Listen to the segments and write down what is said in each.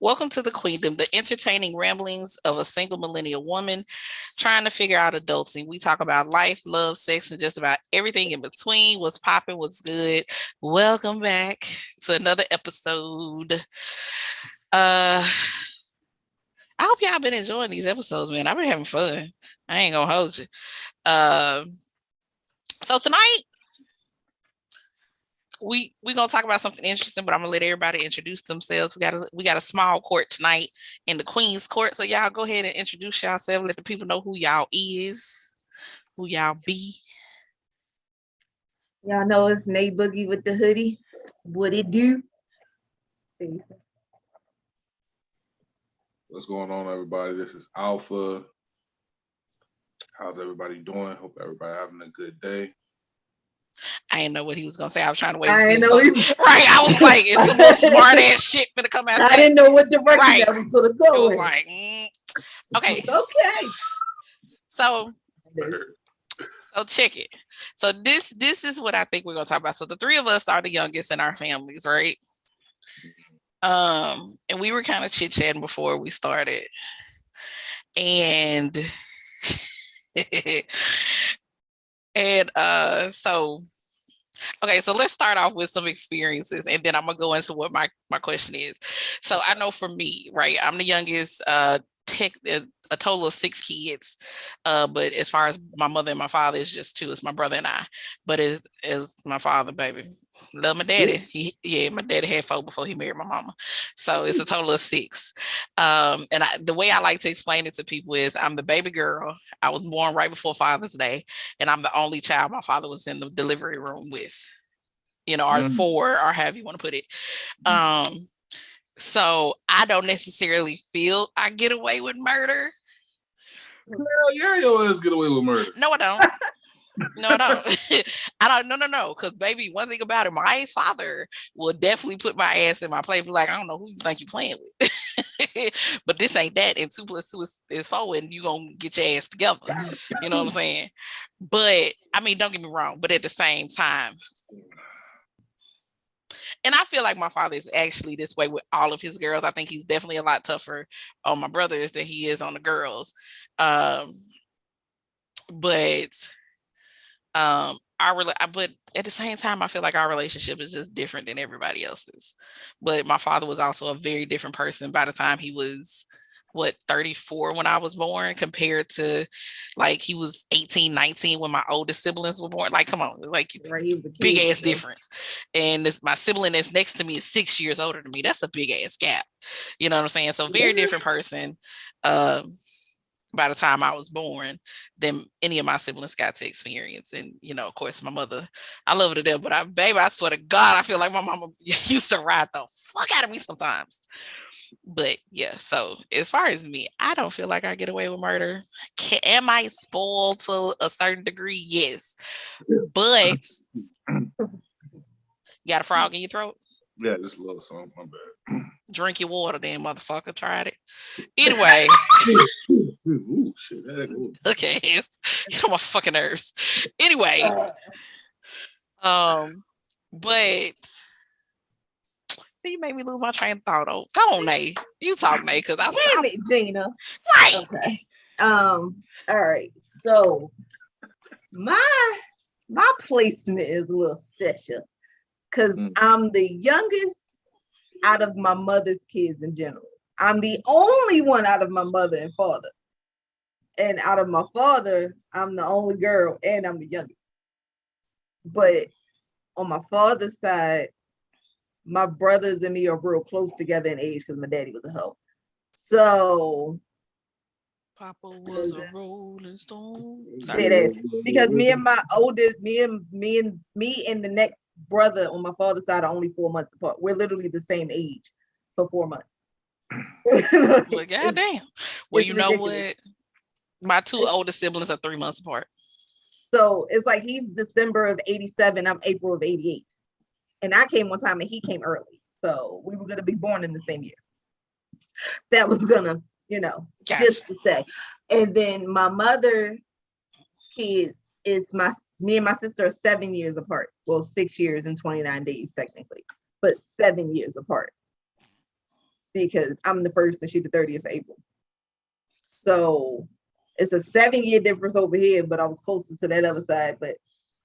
Welcome to the Queendom, the entertaining ramblings of a single millennial woman trying to figure out adulting. We talk about life, love, sex, and just about everything in between. What's popping, what's good. Welcome back to another episode. I hope y'all been enjoying these episodes, man. I've been having fun. I ain't gonna hold you. So tonight we gonna talk about something interesting, but I'm gonna let everybody introduce themselves. We got a small court tonight in the Queen's Court, so y'all go ahead and introduce yourself. Let the people know who y'all is, who y'all be. Y'all know it's Nate Boogie with the hoodie. What it do? What's going on, everybody? This is Alpha. How's everybody doing? Hope everybody having a good day. I didn't know what he was gonna say. I was trying to wait. I know right. I was like, it's some more smart ass shit gonna come out. I didn't know what direction that was gonna go. It was like, okay, okay. So check it. So this is what I think we're gonna talk about. So the three of us are the youngest in our families, right? And we were kind of chit-chatting before we started, and so okay, so let's start off with some experiences, and then I'm gonna go into what my question is. So I know for me, right, I'm the youngest, a total of 6 kids, but as far as my mother and my father, it's just 2. It's my brother and I, but it's my father, baby. Love my daddy. My daddy had 4 before he married my mama, so it's a total of 6. And the way I like to explain it to people is I'm the baby girl. I was born right before Father's Day, and I'm the only child my father was in the delivery room with, or 4, or however you want to put it. So I don't necessarily feel I get away with murder. Hell yeah, your ass get away with murder. No, I don't. No, I don't. I don't. No. Because baby, one thing about it, my father will definitely put my ass in my place. Be like, I don't know who you think you playing with, but this ain't that. And 2 + 2 is 4, and you gonna get your ass together. You know what I'm saying? But I mean, don't get me wrong. But at the same time. And I feel like my father is actually this way with all of his girls. I think he's definitely a lot tougher on my brothers than he is on the girls. But at the same time, I feel like our relationship is just different than everybody else's. But my father was also a very different person by the time he was 34 when I was born, compared to like he was 18, 19 when my oldest siblings were born. Like, come on, like big ass difference. And my sibling that's next to me is 6 years older than me. That's a big ass gap. You know what I'm saying? So very different person by the time I was born than any of my siblings got to experience. And, of course, my mother, I love her to death, but I swear to God, I feel like my mama used to ride the fuck out of me sometimes. But yeah, so as far as me, I don't feel like I get away with murder. Am I spoiled to a certain degree? Yes. But you got a frog in your throat? Yeah, just a little something. My bad. Drink your water, then, motherfucker. Tried it. Anyway. Ooh, shit. Okay. You know my fucking nerves. Anyway. But you made me lose my train of thought. Oh, go on, Nate. You talk, Nate, because damn it, Gina. Right. Okay. All right. So my placement is a little special because I'm the youngest out of my mother's kids in general. I'm the only one out of my mother and father. And out of my father, I'm the only girl and I'm the youngest. But on my father's side, my brothers and me are real close together in age because my daddy was a hoe. So Papa was a rolling stone. Because me and my oldest, me and the next brother on my father's side are only 4 months apart. We're literally the same age for 4 months. Well, goddamn. Well, you know what? My 2 oldest siblings are 3 months apart. So it's like he's December of 87, I'm April of 88. And I came one time and he came early. So we were going to be born in the same year. That was going to, just to say. And then my mother kids is me and my sister are 7 years apart. Well, 6 years and 29 days technically, but 7 years apart. because I'm the 1st and she's the 30th of April. So it's a 7-year difference over here, but I was closer to that other side. But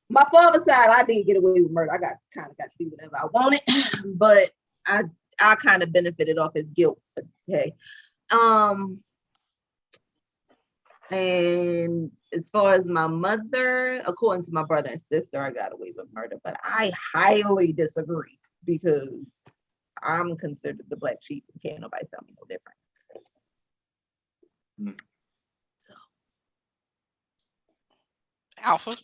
my father's side, I did get away with murder. I got to do whatever I wanted, but I kind of benefited off his guilt. Okay. And as far as my mother, according to my brother and sister, I got away with murder, but I highly disagree because I'm considered the black sheep and can't nobody tell me no different. So. Alpha.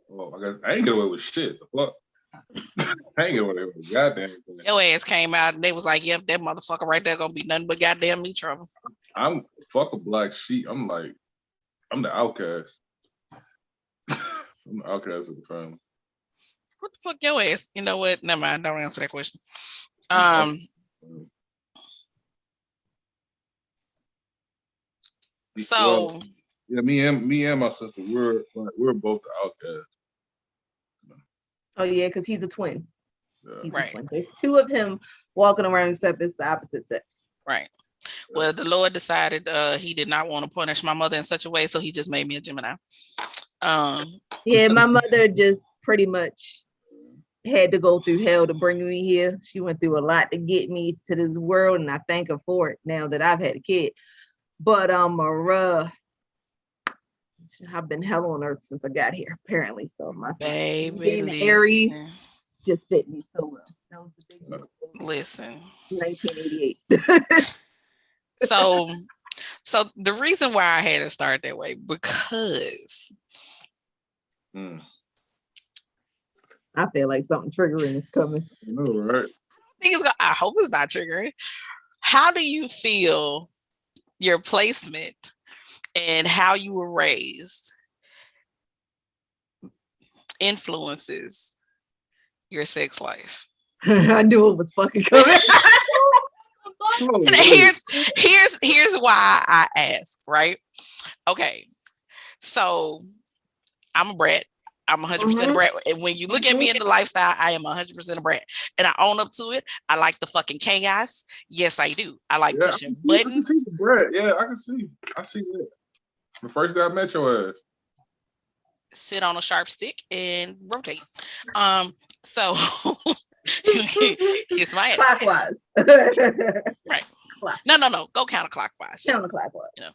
Well, I guess I ain't get away with shit. The fuck? I ain't get away with goddamn thing. Your ass came out and they was like, yep, that motherfucker right there gonna be nothing but goddamn me trouble. I'm fuck a black sheep. I'm the outcast. I'm the outcast of the family. What the fuck your ass? You know what? Never mind. Don't answer that question. So well, yeah, me and my sister, we're both the outcasts. Oh yeah, because he's a twin. Yeah. He's right. a twin. There's 2 of him walking around, except it's the opposite sex. Right. Well, the Lord decided he did not want to punish my mother in such a way, so he just made me a Gemini. Yeah, my mother just pretty much had to go through hell to bring me here. She went through a lot to get me to this world, and I thank her for it now that I've had a kid. But I've been hell on earth since I got here, apparently. So my baby Aries just fit me so well. That was the big deal. Listen. 1988. So the reason why I had to start that way, because I feel like something triggering is coming. No, right? I hope it's not triggering. How do you feel your placement and how you were raised influences your sex life? I knew it was fucking coming. Here's why I ask, right? Okay, so I'm a brat. I'm 100% a brat. And when you look at me in the lifestyle, I am 100% a brat. And I own up to it. I like the fucking chaos. Yes, I do. I like pushing buttons. I can see the brat. Yeah, I see that. The first day I met your ass. Sit on a sharp stick and rotate. So kiss my ass. Clockwise. Right. No. Go counterclockwise. Counterclockwise. You know,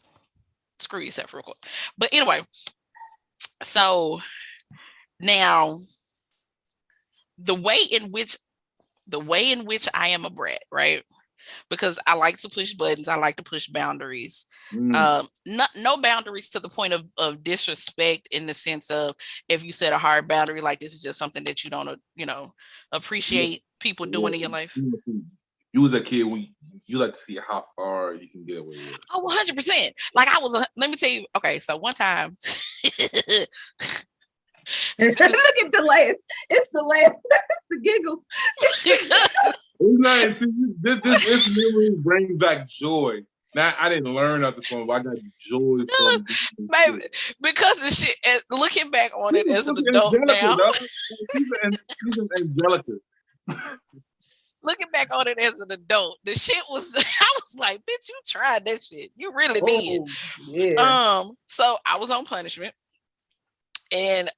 screw yourself real quick. But anyway, so now the way in which I am a brat, right? Because I like to push buttons, I like to push boundaries. No boundaries to the point of disrespect, in the sense of, if you set a hard boundary, like this is just something that you don't appreciate people doing in your life. You was a kid when you like to see how far you can get away with. Oh, 100%. Like let me tell you. Okay, so one time. Look at the laugh. It's the laugh. It's the giggle. This memory brings back joy. Now, I didn't learn at the phone, but I got joy from baby, because the shit. Looking back on it as an adult now, she's an Angelica. Looking back on it as an adult, the shit was. I was like, bitch, you tried that shit. You really did. Yeah. So I was on punishment, and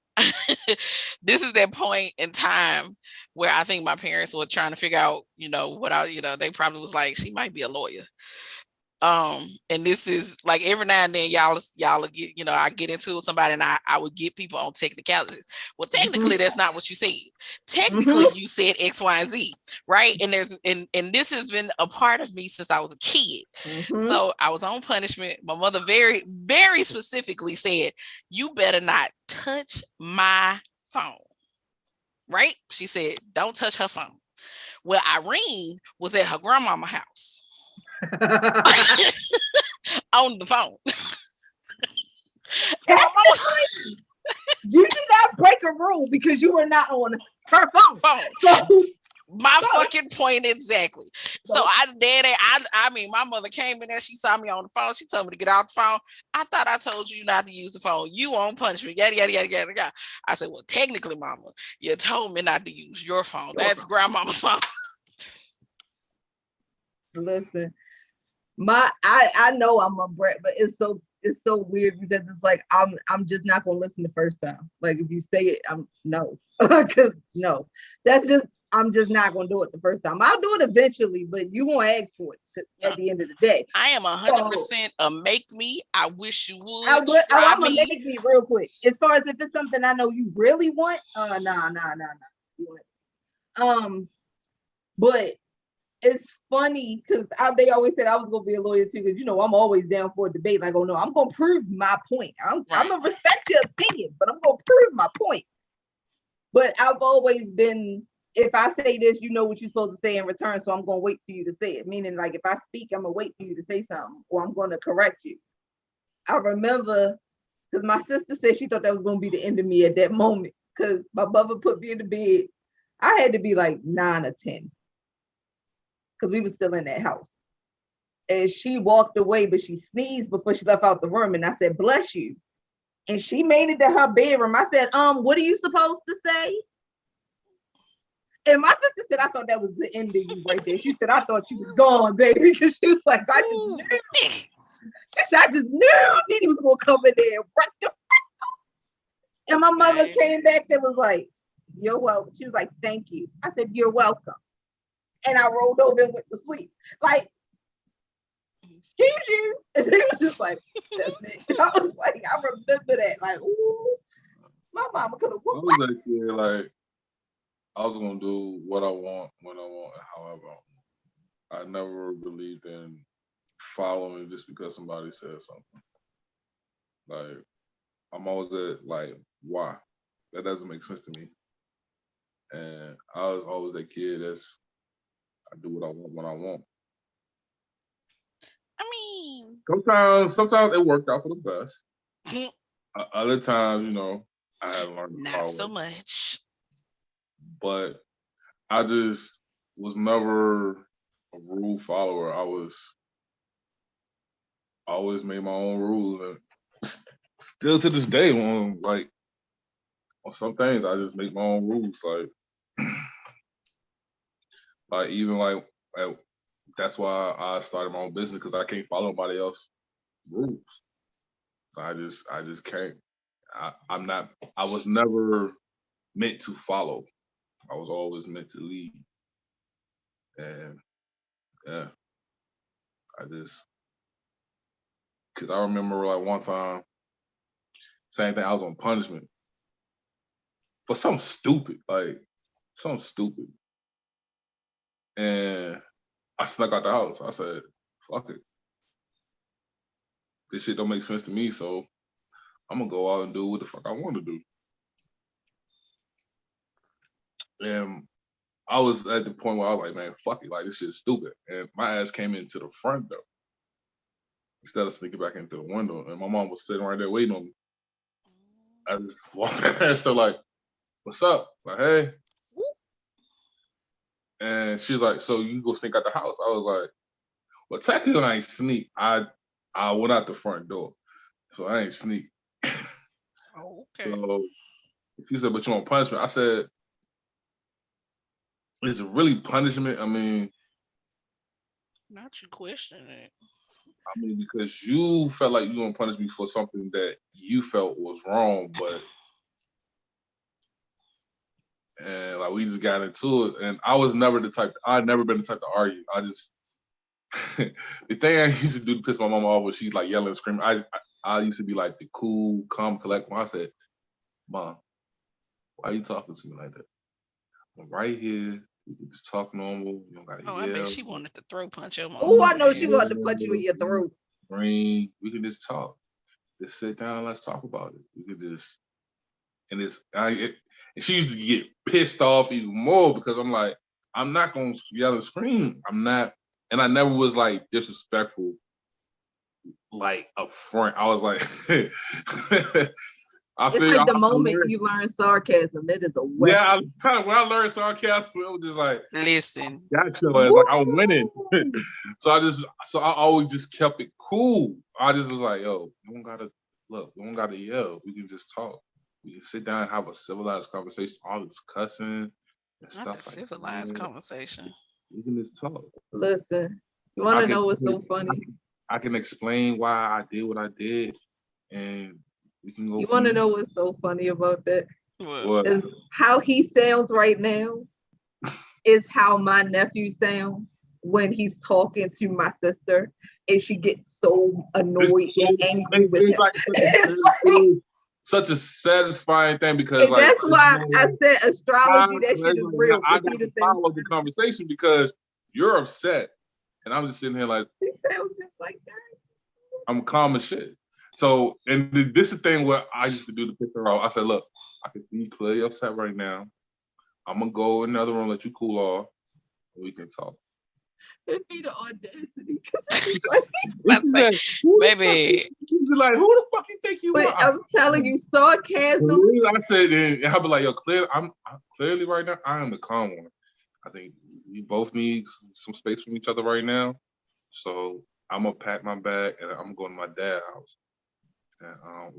this is that point in time where I think my parents were trying to figure out, they probably was like, she might be a lawyer. And this is like, every now and then y'all get, I get into somebody and I would get people on technicalities. Well, technically that's not what you said. Technically you said X, Y, and Z, right? And this has been a part of me since I was a kid. So I was on punishment. My mother very, very specifically said, you better not touch my phone, right? She said, don't touch her phone. Well, Irene was at her grandmama's house. On the phone. You did not break a rule because you were not on her phone. So, my fucking point exactly. So my mother came in there, she saw me on the phone, she told me to get off the phone. I thought I told you not to use the phone. You won't punch me. Yada, yada, yada, yada, yada. I said, well, technically, mama, you told me not to use your phone. That's grandmama's phone. Listen, I know I'm a brat, but it's so weird because it's like I'm just not gonna listen the first time. Like if you say it, I'm no, because no, that's just I'm just not gonna do it the first time. I'll do it eventually, but you won't ask for it at the end of the day. I am 100% a make me. I wish you would try I'm gonna me. make me real quick. As far as if it's something I know you really want, nah. But it's funny because they always said I was gonna be a lawyer too, because I'm always down for a debate. Like, oh no, I'm gonna prove my point. I'm gonna respect your opinion, but I'm gonna prove my point. But I've always been, if I say this, you know what you're supposed to say in return, so I'm gonna wait for you to say it. Meaning, like, if I speak, I'm gonna wait for you to say something, or I'm gonna correct you. I remember because my sister said she thought that was gonna be the end of me at that moment, because my mother put me in the bed. I had to be like 9 or 10. Because we were still in that house. And she walked away, but she sneezed before she left out the room. And I said, bless you. And she made it to her bedroom. I said, what are you supposed to say? And my sister said, I thought that was the end of you right there. She said, I thought you was gone, baby. Because she was like, I just knew. I just knew Didi was going to come in there and wreck the. And my mother came back and was like, you're welcome. She was like, thank you. I said, you're welcome. And I rolled over and went to sleep. Like, excuse you. And they was just like, that's it. I was like, I remember that. Like, ooh, my mama could have whooped. I was that kid, like, I was gonna do what I want, when I want, and however I want. I never believed in following just because somebody said something. Like, I'm always at, like, why? That doesn't make sense to me. And I was always that kid I do what I want when I want. I mean, sometimes it worked out for the best. Other times, I had to learn. Not so much. But I just was never a rule follower. I always made my own rules, and still to this day, on some things, I just make my own rules. Like even like that's why I started my own business, because I can't follow nobody else's rules. I just can't. I was never meant to follow. I was always meant to lead. And yeah, because I remember like one time, same thing, I was on punishment for something stupid, and I snuck out the house. I said, fuck it. This shit don't make sense to me, so I'm gonna go out and do what the fuck I want to do. And I was at the point where I was like, man, fuck it, like this shit's stupid. And my ass came into the front door instead of sneaking back into the window. And my mom was sitting right there waiting on me. I just walked past her like, what's up? Like, hey. And she's like, so you go sneak out the house? I was like, well, technically I ain't sneak. I went out the front door. So I ain't sneak. Oh, okay. So she said, but you want punishment? I said, is it really punishment? I mean, not you questioning it. I mean, because you felt like you gonna punish me for something that you felt was wrong, and like we just got into it, and I'd never been the type to argue. I just the thing I used to do to piss my mama off was she's like yelling and screaming. I used to be like the cool, calm, collected. I said, Mom, why are you talking to me like that? I'm right here. We can just talk normal. You don't gotta yell. I bet she wanted to throw punch your mom. Oh, I know she wanted to punch you in your throat. We can just talk. Just sit down. Let's talk about it. We could just, and she used to get pissed off even more because I'm like, I'm not gonna yell and scream. I'm not, and I never was like disrespectful, like up front. I was like, it's like the moment you learn sarcasm, it is a weapon. Yeah, when I learned sarcasm, it was just like, listen, gotcha. Like I'm winning. So I always just kept it cool. I just was like, yo, we don't gotta yell. We can just talk. We can sit down and have a civilized conversation. All this cussing and not stuff the like civilized that. conversation. We can just talk. Listen, You want to know what's so funny? I can explain why I did what I did, and we can go. You want to know what's so funny about that? What? Is how he sounds right now is how my nephew sounds when he's talking to my sister, and she gets so annoyed and angry with him. It's such a satisfying thing because like that's why I said astrology, that shit is real. I got to follow the conversation because you're upset, and I'm just sitting here like he sounds just like that. I'm calm as shit. So, and this is the thing where I used to do to pick her off. I said, look, I can see you clearly upset right now. I'm gonna go in another room, let you cool off, and we can talk. It'd be the audacity. Baby. She'd be like, who the fuck you think you are? I'm telling you, sarcasm. I said, and I'll be like, yo, I'm clearly right now, I am the calm one. I think we both need some space from each other right now. So I'm gonna pack my bag and I'm going to my dad's house. And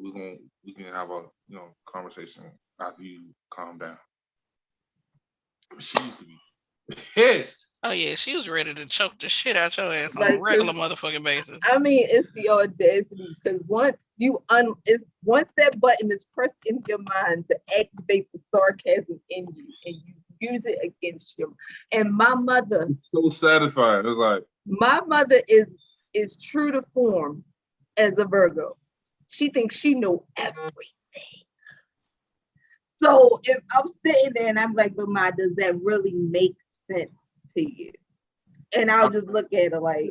we can have a conversation after you calm down. She used to be pissed. Oh yeah, she was ready to choke the shit out your ass on a regular motherfucking basis. I mean, it's the audacity because once that button is pressed in your mind to activate the sarcasm in you, and you use it against you. And my mother, it's so satisfying. It's like my mother is true to form as a Virgo. She thinks she knows everything. So if I'm sitting there and I'm like, but Ma, does that really make sense to you? And I'll just look at her like.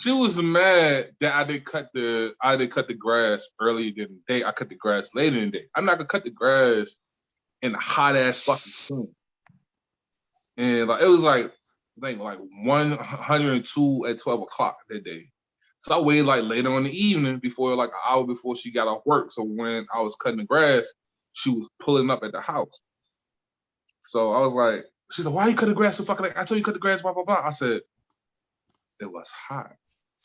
She was mad that I didn't cut the grass earlier in the day. I cut the grass later in the day. I'm not gonna cut the grass in a hot ass fucking sun. And like it was like I think like 102 at 12 o'clock that day. So I waited like later in the evening before like an hour before she got off work. So when I was cutting the grass, she was pulling up at the house. So I was like, she's like, why you cutting grass so fucking late? I told you cut the grass, blah, blah, blah. I said, it was hot.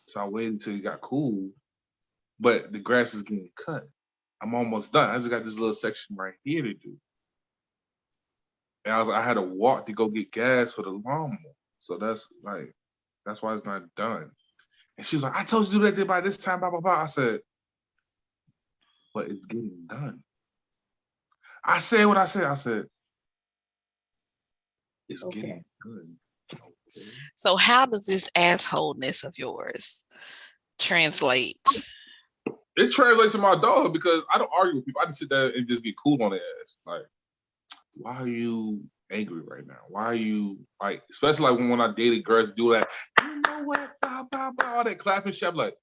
So I waited until it got cool. But the grass is getting cut. I'm almost done. I just got this little section right here to do. And I had to walk to go get gas for the lawnmower. So that's why it's not done. And she was like, I told you to do that by this time, blah, blah, blah. I said, but it's getting done. I said what I said. I said, it's getting done. Okay. So how does this assholeness of yours translate? It translates to my adulthood because I don't argue with people. I just sit there and just get cool on their ass. Like, why are you angry right now? Why are you like, especially like when I dated girls do that, you know what, blah, blah, blah, all that clapping shit. I'm like,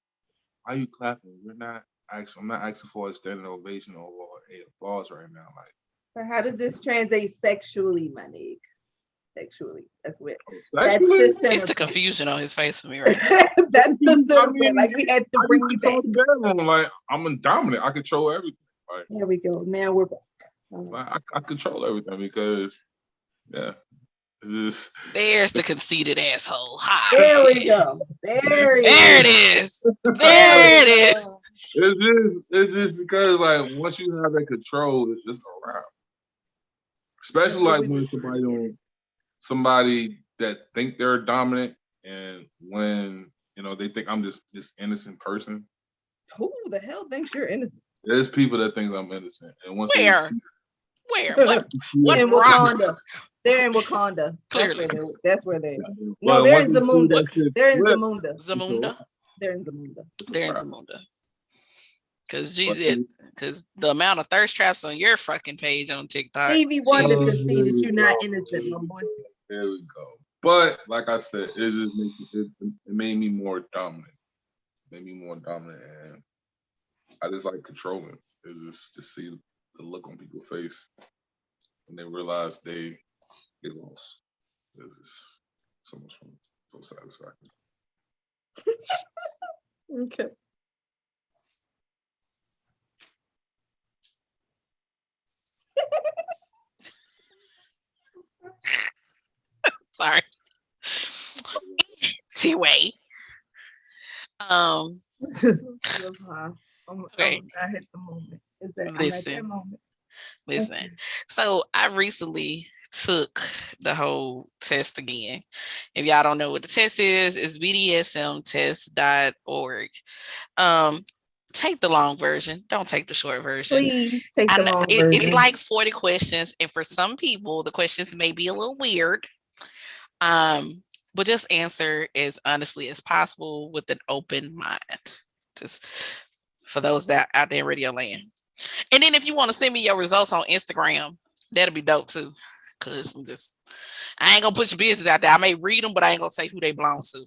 why are you clapping? I'm not asking for a standing ovation or a applause right now. Like, but how does this translate sexually, my nigga? Sexually, that's weird. It's the confusion on his face for me right now. That's the center. Like we had to bring you back. Like I'm dominant. I control everything. Like, there we go. Now we're back. I control everything because, yeah. There's the conceited asshole. Hi. There we go. There it is. There it is. It's just because like once you have that control, it's just a wrap. Especially like when somebody that think they're dominant, and when they think I'm just this innocent person. Who the hell thinks you're innocent? There's people that think I'm innocent, and once where what in Wakanda? They're in Wakanda. Clearly, that's where they're. No, they're in Zamunda. They're in Zamunda. They're in Zamunda. Because the amount of thirst traps on your fucking page on TikTok. Stevie Wonder can see that you're not innocent, my boy. There we go. But like I said, it made me more dominant. And I just like controlling. It just to see the look on people's face when they realize they lost. It's just so much fun, so satisfying. Okay. Sorry. Anyway. Okay. I hit the moment. I'm at that moment. Listen. So I recently took the whole test again. If y'all don't know what the test is, it's bdsmtest.org. Take the long version. Don't take the short version. Please take the long version. It's like 40 questions. And for some people, the questions may be a little weird. But just answer as honestly as possible with an open mind. Just for those that out there in radio land. And then if you want to send me your results on Instagram, that'll be dope too. Cause I ain't gonna put your business out there. I may read them, but I ain't gonna say who they belong to.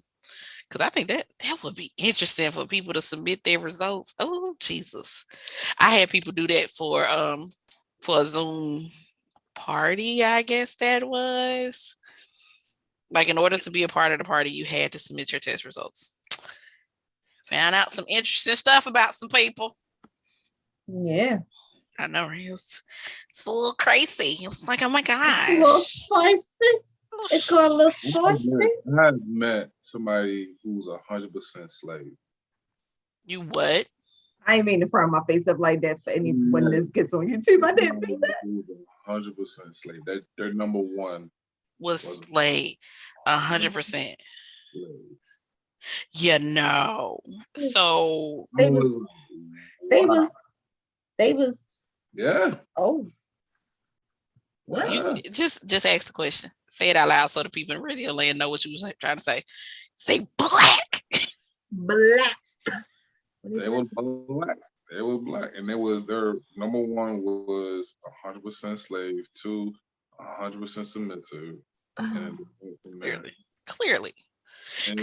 Cause I think that would be interesting for people to submit their results. Oh Jesus. I had people do that for a Zoom party, I guess that was. Like in order to be a part of the party, you had to submit your test results. Found out some interesting stuff about some people. Yeah. I know. It's a little crazy. It was like, oh my gosh. It's a little spicy. It's got a little spicy. I met somebody who's 100% slave. You what? I ain't mean to frown my face up like that for anyone that gets on YouTube. I didn't mean that. 100% slave. Their number one was slave. 100%. You know. So they was yeah. Oh. You just ask the question. Say it out loud so the people in radio land know what you was trying to say. Say black. Black. They were black. They were black. And it was their number one was 100% slave, 2, 100% submissive. And Clearly. And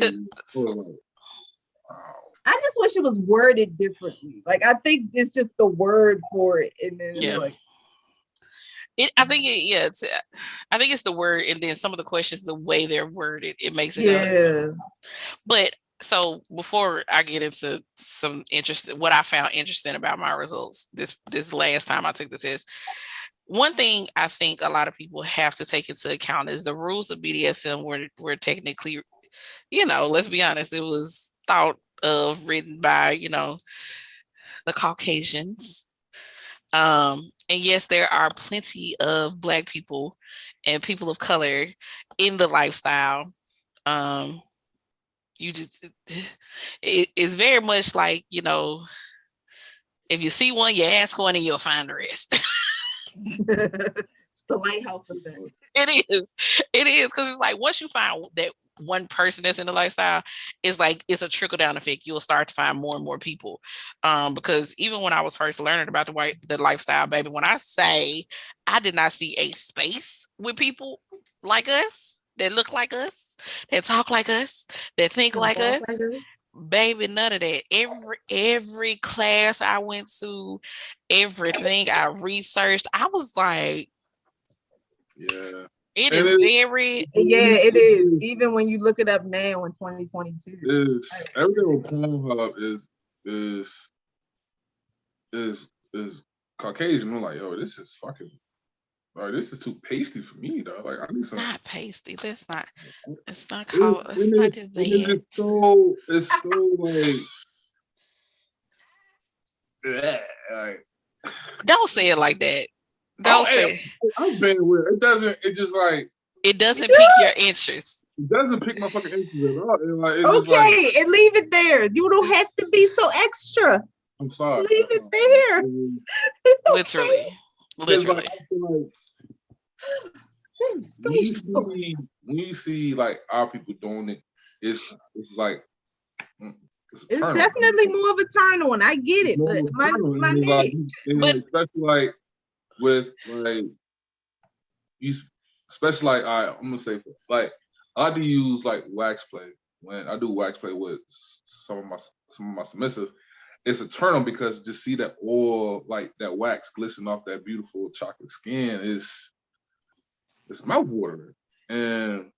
I just wish it was worded differently. Like I think it's just the word for it, and then I think it's the word, and then some of the questions, the way they're worded, it makes it. Yeah. But so before I get into some what I found interesting about my results this last time I took the test. One thing I think a lot of people have to take into account is the rules of BDSM were technically, let's be honest, it was thought of, written by, the Caucasians. And yes, there are plenty of Black people and people of color in the lifestyle. It's very much like, if you see one, you ask one and you'll find the rest. The lighthouse effect. It is because it's like once you find that one person that's in the lifestyle, it's like it's a trickle down effect. You'll start to find more and more people. Because even when I was first learning about the lifestyle, baby, when I say I did not see a space with people like us, that look like us, that talk like us, that think like us. Baby, none of that. Every class I went to, everything I researched, I was like, yeah. It is. Even when you look it up now in 2022. Everything with Pornhub is Caucasian. I'm like, yo, this is fucking. Like, this is too pasty for me, though. Like, I need some. Not pasty. It's not called. It's not that. It's so like. Don't say it like that. Don't say. I've been with it. It doesn't pique your interest. It doesn't pique my fucking interest at all. And leave it there. You don't have to be so extra. I'm sorry. Leave it there. Literally. When you see like our people doing it, it's like it's definitely more of a turn on. I get it, but my name. Especially like with like you, especially like I'm gonna say like I like to use like wax play when I do wax play with some of my submissive. It's a turn on because to see that oil, like that wax glisten off that beautiful chocolate skin it's mouth watering, and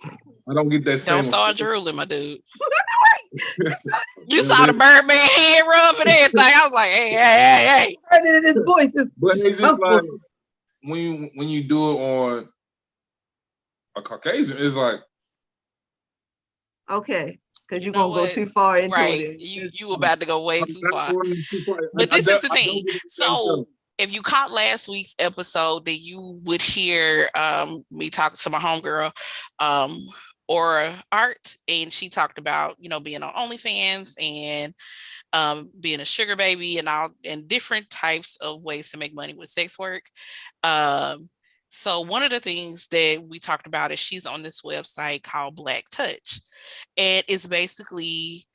I don't get that. Don't start drooling, my dude. You saw the Birdman hand rub and everything. I was like, hey. Heard it in his voice. But it's just like when you do it on a Caucasian, it's like okay. Because you're going to go too far into right. it. You about to go way too far. But this is the thing. So if you caught last week's episode, then you would hear me talking to my homegirl, or Art, and she talked about, being on OnlyFans and being a sugar baby and all, and different types of ways to make money with sex work. So one of the things that we talked about is she's on this website called Black Touch, and it's basically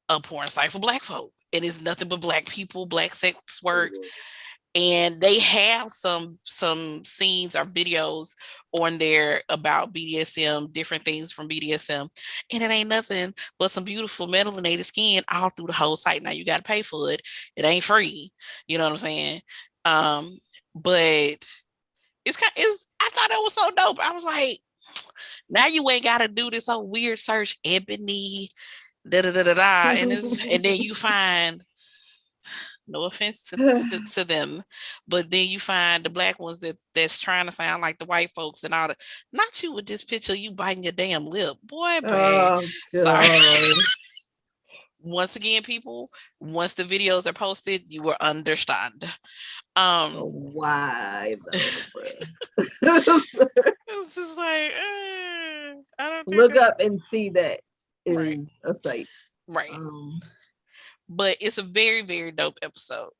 a porn site for Black folk. It is nothing but Black people, Black sex work. And they have some scenes or videos on there about BDSM, different things from BDSM. And it ain't nothing but some beautiful melanated skin all through the whole site. Now you got to pay for it. It ain't free. You know what I'm saying? But I thought it was so dope. I was like, now you ain't got to do this whole weird search, ebony, da da da da da. And then you find, no offense to them, but then you find the Black ones that's trying to sound like the white folks and all that. Not you with this picture, you biting your damn lip, boy. Sorry. Once again, people, once the videos are posted, you will understand. Why though, it's just like, I don't look up and see that is right. A site, right? But it's a very, very dope episode.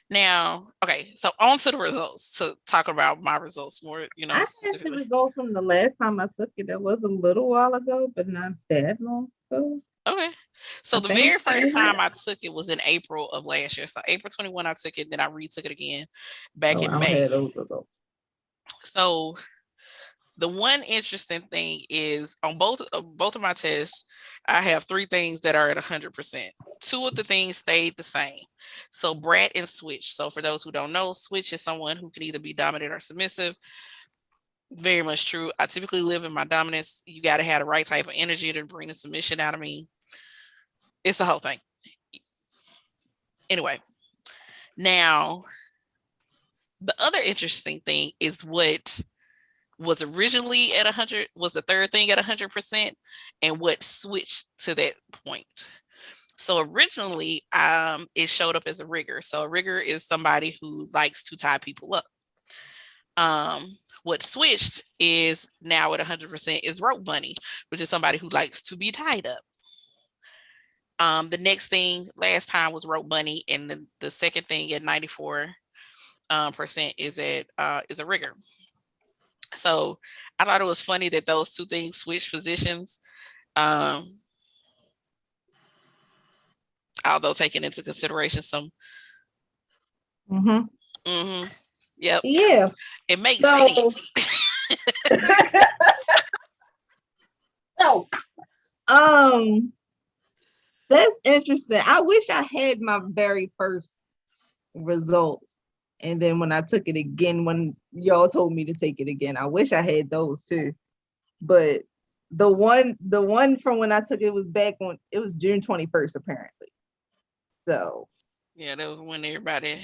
Now, okay, so on to the results, to talk about my results more, I had the results from the last time I took it. That was a little while ago, but not that long ago. Okay. So the very first time I took it was in April of last year. So April 21, I took it, then I retook it again back in May. So the one interesting thing is on both of my tests, I have 3 things that are at 100%. 2 of the things stayed the same. So brat and switch. So for those who don't know, switch is someone who can either be dominant or submissive. Very much true. I typically live in my dominance. You got to have the right type of energy to bring the submission out of me. It's the whole thing. Anyway, now the other interesting thing is what was originally at 100 was the third thing at 100%, and what switched to that point. So originally, it showed up as a rigger. So a rigger is somebody who likes to tie people up. What switched is now at 100% is rope bunny, which is somebody who likes to be tied up. The next thing last time was rope bunny, and the second thing at 94% is a rigger. So I thought it was funny that those 2 things switched positions. Although taking into consideration some. Yep. Yeah. It makes sense. So, that's interesting. I wish I had my very first results. And then when I took it again, when y'all told me to take it again, I wish I had those too. But the one from when I took it was it was June 21st, apparently. So yeah, that was when everybody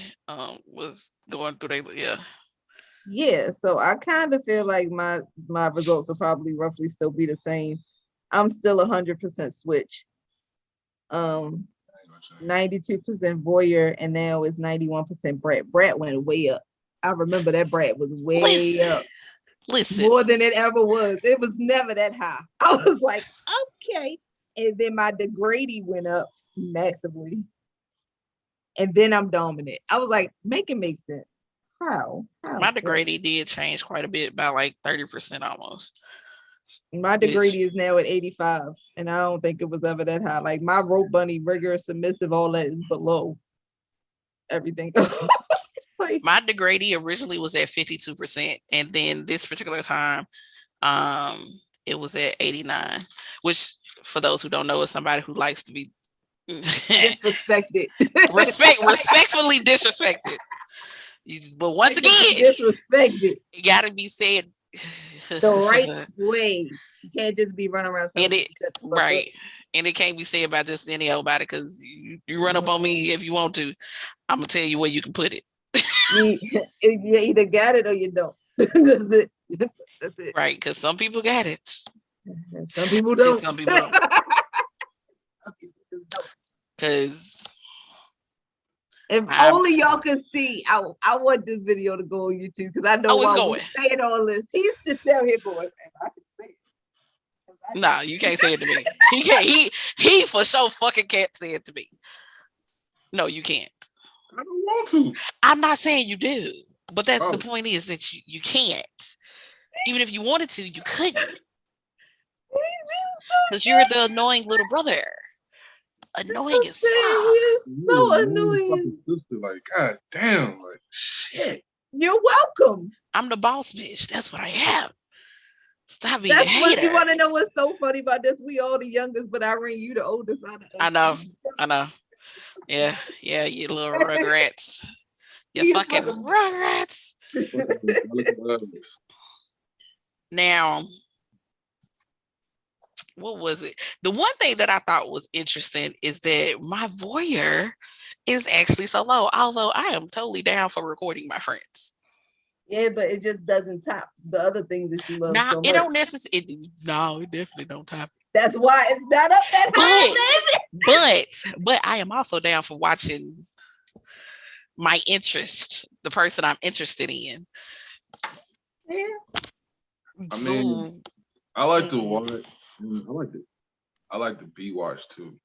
was going through yeah. So I kind of feel like my results will probably roughly still be the same. I'm still 100% switch. 92% voyeur, and now it's 91% brat. Brat went way up. I remember that brat was way up. Listen. More than it ever was. It was never that high. I was like, okay. And then my degrady went up massively. And then I'm dominant. I was like, make it make sense. How? My degrady did change quite a bit, by like 30% almost. My degree is now at 85, and I don't think it was ever that high. Like my rope bunny, rigorous, submissive, all that is below everything. Like, my degree originally was at 52%, and then this particular time, it was at 89. Which, for those who don't know, is somebody who likes to be disrespected, respectfully disrespected. But once again, disrespected. It got to be said the right way. You can't just be running around. Right. And it can't be said by just any old body, because you run up on me if you want to. I'm going to tell you where you can put it. You either got it or you don't. That's it. That's it. Right. Because some people got it. Some people don't. Some people don't. Because If only y'all could see, I want this video to go on YouTube because I know while we're saying all this, he's just down here going, and I can say it. No, you can't say it to me. He can't. He for sure fucking can't say it to me. No, you can't. I don't want to. I'm not saying you do, but that's the point is that you can't. Even if you wanted to, you couldn't. Because you're the annoying little brother. Annoying as fuck. So annoying. Sister, like, god damn, like shit. You're welcome. I'm the boss bitch. That's what I am. Stop being That's a hater. What you want to know what's so funny about this? We all the youngest, but Irene, you the oldest. I know. Yeah, you little rugrats. You fucking rugrats. Now, what was it? The one thing that I thought was interesting is that my voyeur is actually so low, although I am totally down for recording my friends. Yeah, but it just doesn't top the other things that you love so much. It don't necessarily. No, it definitely don't top it. That's why it's not up that high, but I am also down for watching my interest, the person I'm interested in. Yeah. I mean, I like to watch. I like to be watched too.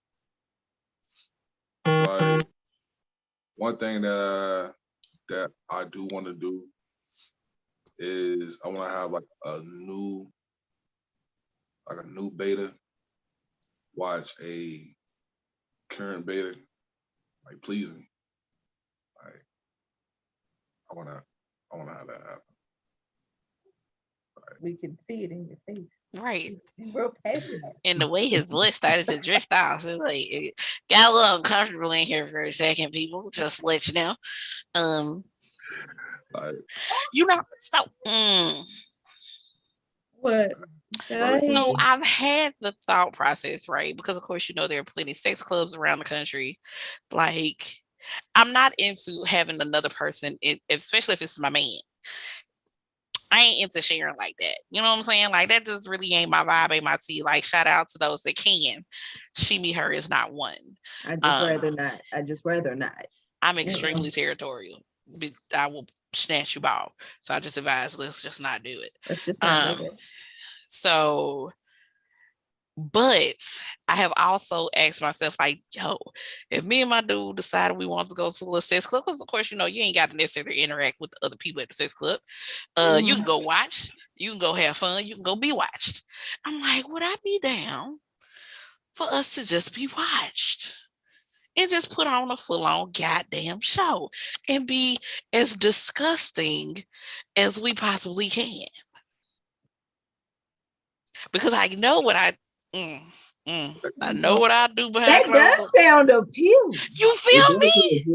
Like one thing that I do want to do is I want to have like a new beta watch a current beta like pleasing. Like I wanna have that happen. Like, we can see it in your face. Right. He's real passionate. And the way his voice started to drift off, it's like it got a little uncomfortable in here for a second, people. Just to let you know. You know, so what? No, I've had the thought process, right? Because of course, you know, there are plenty of sex clubs around the country. Like, I'm not into having another person, especially if it's my man. I ain't into sharing like that. You know what I'm saying? Like, that just really ain't my vibe, ain't my tea. Like, shout out to those that can. She, me, her is not one. I just rather not. I'm extremely territorial. I will snatch you off. So I just advise, let's just not do it. Let's just not do it. So, but I have also asked myself, like, yo, if me and my dude decided we want to go to a sex club, because of course, you know, you ain't got to necessarily interact with the other people at the sex club. You can go watch, you can go have fun, you can go be watched. I'm like, would I be down for us to just be watched? And just put on a full-on goddamn show and be as disgusting as we possibly can. Because I know what I know what I do behind closed. That does sound appealing. You feel me?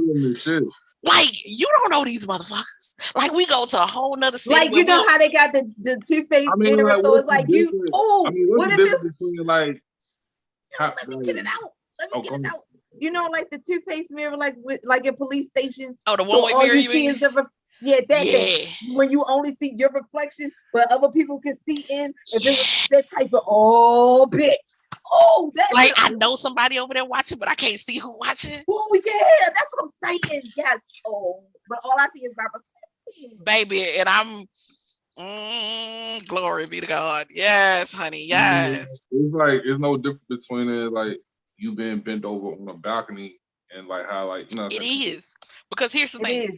Like, you don't know these motherfuckers. Like, we go to a whole nother city. Like, you know how they got the two-faced mirror, so it's like you, what if it like, let me get it out. You know, like the two-faced mirror, like in police stations. Oh, the one-way mirror you mean? Thing. When you only see your reflection, but other people can see in. If it was that type of bitch. Oh, that's like I know somebody over there watching, but I can't see who watching. Oh yeah, that's what I'm saying. Yes. Oh, but all I see is my reflection. Baby, and I'm glory be to God. Yes, honey. Yes. It's like it's no difference between it, like you being bent over on a balcony and like how like you know. It is because here's the thing.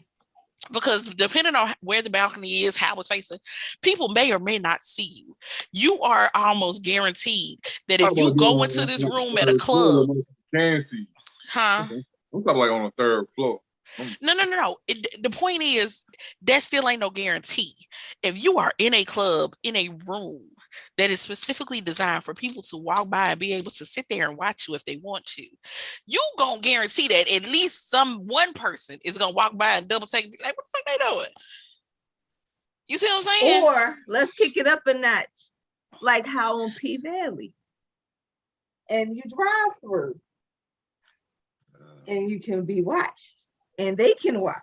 Because depending on where the balcony is, how it's facing, people may or may not see you. You are almost guaranteed that if you go into this room at a club, can see. Huh? I'm talking like on the third floor. No. The point is that still ain't no guarantee. If you are in a club, in a room that is specifically designed for people to walk by and be able to sit there and watch you if they want to, you gonna guarantee that at least one person is gonna walk by and double take and be like, what the fuck they doing? You see what I'm saying? Or let's kick it up a notch, like how on P Valley, and you drive through, and you can be watched. And they can watch.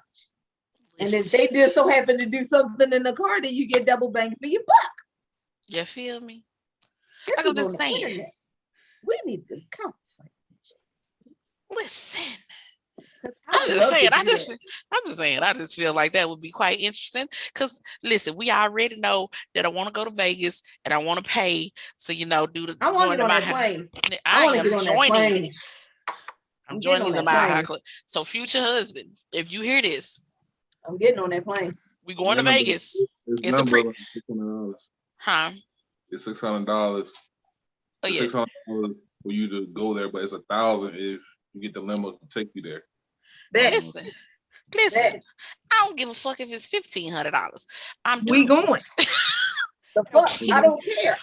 And if they just so happen to do something in the car, then you get double bang for your buck. You feel me? Like I'm just saying. We need to come. Listen. I'm just saying. I just feel like that would be quite interesting. Cause listen, we already know that I want to go to Vegas and I want to pay. So do the I want to get on that plane. I want to get on that plane. I'm joining the Mile High Club. So, future husband, if you hear this, I'm getting on that plane. We going to Vegas. It's $600. Huh? It's $600. Oh yeah. $600 for you to go there, but it's $1,000 if you get the limo to take you there. Listen. I don't give a fuck if it's $1,500. We going. The fuck? I don't care.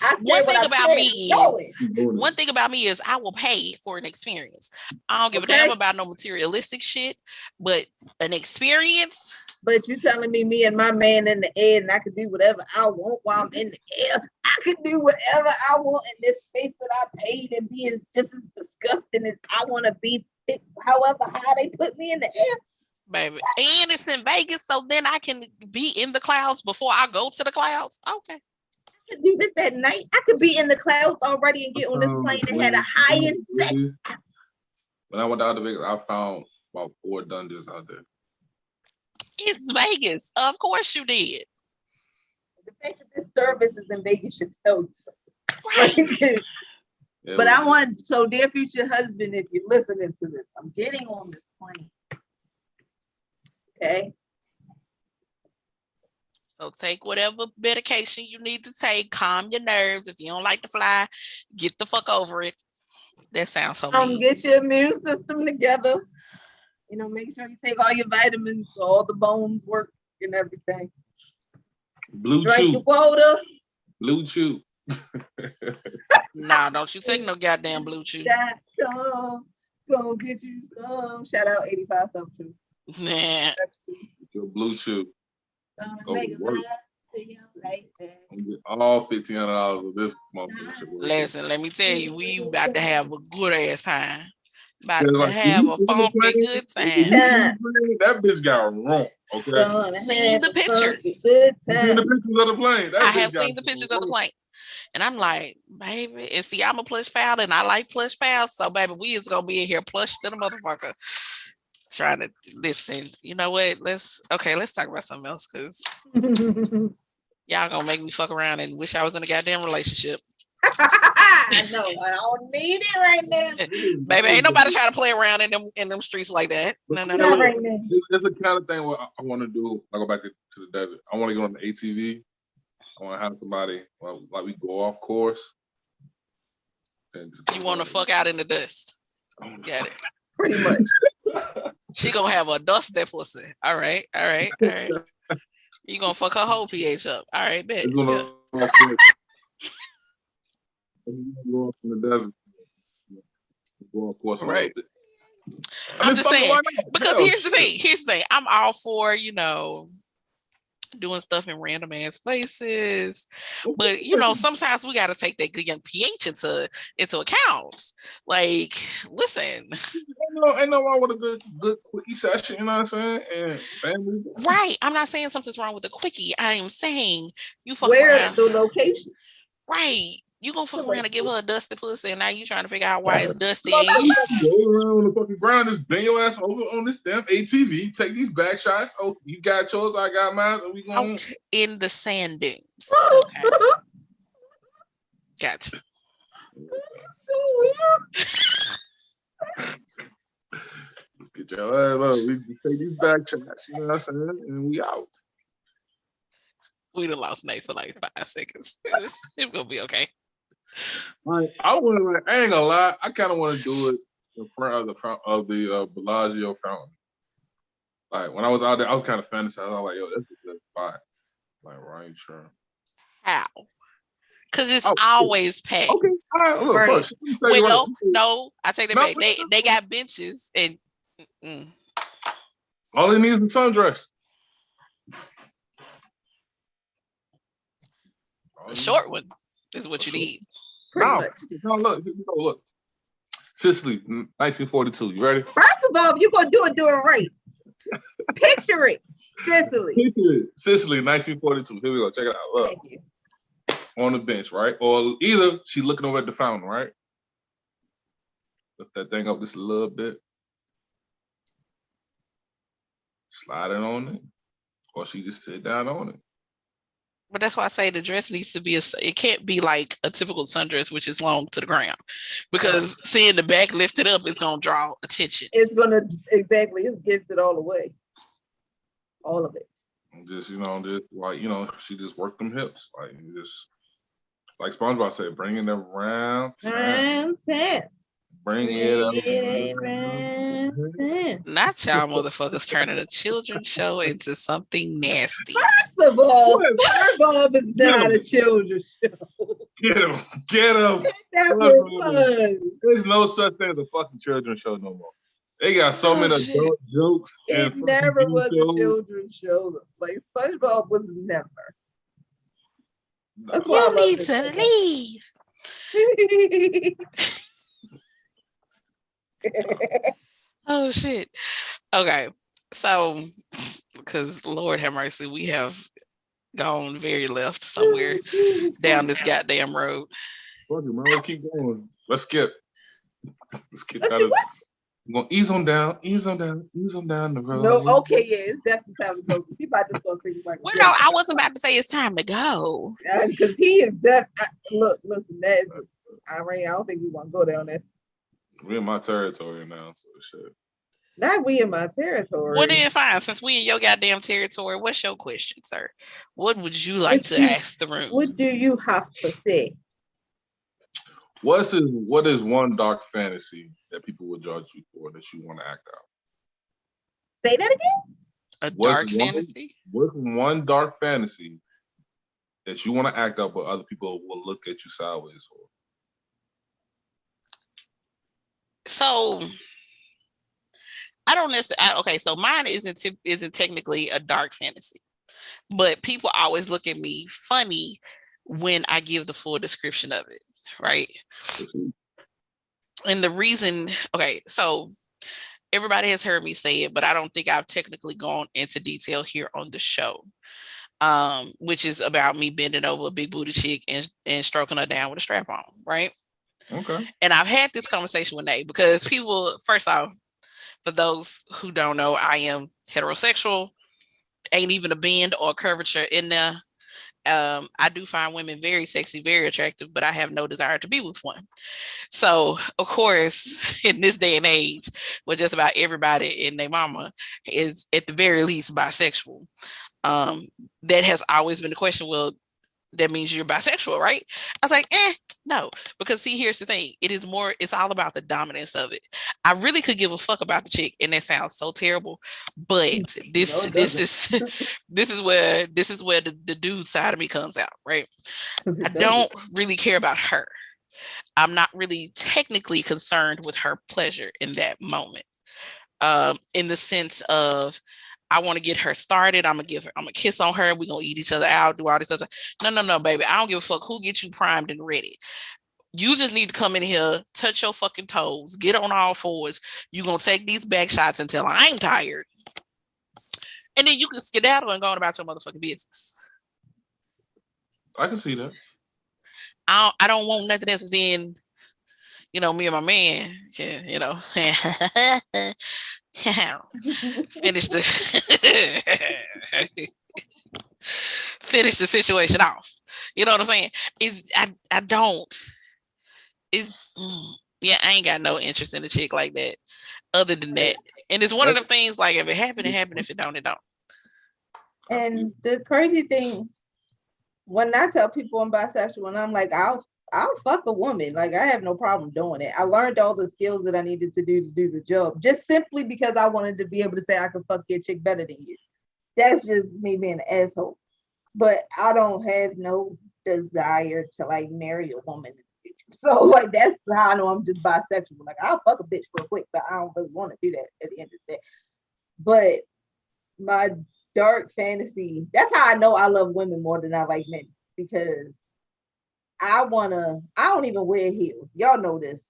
One thing about me is I will pay for an experience. I don't give a damn about no materialistic shit, but an experience. But you telling me and my man in the air, and I can do whatever I want while I'm in the air. I can do whatever I want in this space that I paid and be just as disgusting as I want to be. However high they put me in the air. Baby. And it's in Vegas, so then I can be in the clouds before I go to the clouds. Okay. I could do this at night. I could be in the clouds already and get on this plane that had a highest set. When I went out to Vegas, I found about 4 dungeons out there. It's Vegas. Of course you did. The fact that this service is in Vegas should tell you something. Right. Yeah, but I want, so dear future husband, if you're listening to this, I'm getting on this plane. Okay. So take whatever medication you need to take, calm your nerves. If you don't like to fly, get the fuck over it. That sounds so mean. Get your immune system together. Make sure you take all your vitamins so all the bones work and everything. Drink your water. Blue Chew. Nah, don't you take no goddamn Blue Chew. Go get you some. Shout out 85 Self Chew. Nah. Your Blue Chew. Go to work. All $1,500 of this month. Listen, let me tell you, we about to have a good ass time. About to have a funky good time. That bitch got wrong. Okay. Seen the pictures. Seen the pictures of the plane. I have seen the pictures of the plane. And I'm like, baby, and see, I'm a plush pal and I like plush pals. So, baby, we is going to be in here plush to the motherfucker. Trying to listen. You know what? Let's talk about something else because y'all gonna make me fuck around and wish I was in a goddamn relationship. I know. I don't need it right now. Baby, ain't nobody trying to play around in them streets like that. No. Right, it's the kind of thing what I want to do. I go back to the desert. I want to get on the ATV. I want to have somebody like we go off course. You want to fuck out in the dust? Get it? Pretty much. She gonna have a dusty pussy. All right. You gonna fuck her whole pH up. All right, bet. Go off in the desert. Go off course. Right. I'm just saying because here's the thing. I'm all for doing stuff in random ass places, but sometimes we got to take that good young pH into account. Like, listen, ain't no wrong with a good quickie session. You know what I'm saying? And family. Right. I'm not saying something's wrong with the quickie. I am saying you fuck where around. The location. Right. You gonna fuck around and give her a dusty pussy, and now you trying to figure out why it's dusty. Go around on the fucking ground, just bend your ass over on this damn ATV, take these back shots. Oh, you got yours, I got mine, and we going out in the sand dunes. Okay. Gotcha. Let's get your ass up. We take these back shots, you know what I'm saying, and we out. We done lost Nate for like 5 seconds. It's gonna be okay. I ain't gonna lie. I kind of want to do it in front of the Bellagio fountain. Like when I was out there, I was kind of fantasizing. I was like, "Yo, this is a good spot." Like, right, sure. How? Because it's always packed. Okay, all right. Look, right. Wait, no, I take that back. They got benches and all it needs is a sundress. A short one is what you need. No, look. Sicily, 1942. You ready? First of all, if you're gonna do it right. Picture it. Sicily, 1942. Here we go. Check it out. Look. Thank you. On the bench, right? Or either she looking over at the fountain, right? Lift that thing up just a little bit. sliding on it, or she just sit down on it. But that's why I say the dress needs to be it can't be like a typical sundress, which is long to the ground, because seeing the back lifted up is gonna draw attention. It's gonna it gives it all away, all of it. Just just like she just worked them hips, like just like SpongeBob said, bringing them round 10. Bring it around 10. Not y'all motherfuckers turning a children's show into something nasty. First of all, SpongeBob is not a children's show. Get him. That was fun. There's no such thing as a fucking children's show no more. They got so many adult jokes. It never was a children's show. Like SpongeBob was never. That's why you need to leave. Oh shit. Okay. So, because Lord have mercy, we have gone very left somewhere down this goddamn road. Fuck it, man. Let's keep going. Let's skip. Let's skip out of. I'm gonna ease on down the road. No, okay, yeah, it's definitely time to go. He about to start singing like. Well, no, I wasn't about to say it's time to go. Because he is listen, I don't think we want to go down there. We're in my territory now, so shit. Not we in my territory. Well, then fine. Since we in your goddamn territory, what's your question, sir? What would you like to ask the room? What do you have to say? What is one dark fantasy that people would judge you for that you want to act out? Say that again? A dark fantasy? What's one dark fantasy that you want to act out, but other people will look at you sideways for? So I don't necessarily. Okay, so mine isn't technically a dark fantasy, but people always look at me funny when I give the full description of it, right? And the reason, okay, so everybody has heard me say it, but I don't think I've technically gone into detail here on the show, which is about me bending over a big booty chick and stroking her down with a strap on, right? Okay. And I've had this conversation with Nate because people, first off, for those who don't know, I am heterosexual, ain't even a bend or a curvature in there. I do find women very sexy, very attractive, but I have no desire to be with one. So, of course, in this day and age, where just about everybody and their mama is at the very least bisexual, that has always been the question. Well, that means you're bisexual, right? I was like, no, because see, here's the thing. It's all about the dominance of it. I really could give a fuck about the chick, and that sounds so terrible, but this is where the dude side of me comes out, right? I don't really care about her. I'm not really technically concerned with her pleasure in that moment. In the sense of, I want to get her started. I'm gonna kiss on her. We're gonna eat each other out, do all this other. No, baby. I don't give a fuck who gets you primed and ready. You just need to come in here, touch your fucking toes, get on all fours. You're gonna take these back shots until I'm tired. And then you can skedaddle and go on about your motherfucking business. I can see that. I don't want nothing else than, me and my man, finish the situation off. You know what I'm saying? I ain't got no interest in a chick like that other than that. And it's one of them things, like, if it happened, it happened. If it don't, it don't. And the crazy thing, when I tell people I'm bisexual, and I'm like, I'll fuck a woman. Like, I have no problem doing it. I learned all the skills that I needed to do the job, just simply because I wanted to be able to say I could fuck your chick better than you. That's just me being an asshole. But I don't have no desire to, like, marry a woman. So, like, that's how I know I'm just bisexual. Like, I'll fuck a bitch real quick, but I don't really want to do that at the end of the day. But my dark fantasy, that's how I know I love women more than I like men, because I don't even wear heels. Y'all know this.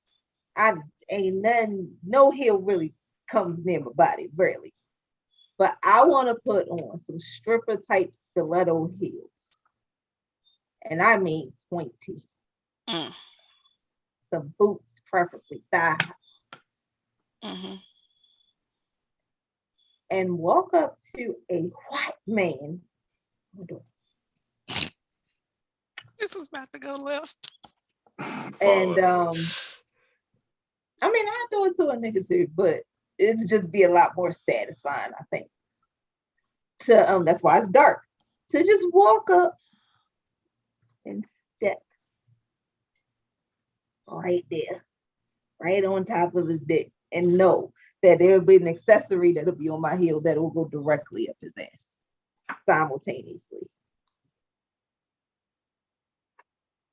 No heel really comes near my body, rarely. But I want to put on some stripper type stiletto heels. And I mean pointy. Some boots, preferably thigh high. and walk up to a white man. This is about to go left. And I mean, I do it to a nigga too, but it'd just be a lot more satisfying, I think. To that's why it's dark. To just walk up and step right there, right on top of his dick, and know that there'll be an accessory that'll be on my heel that'll go directly up his ass simultaneously.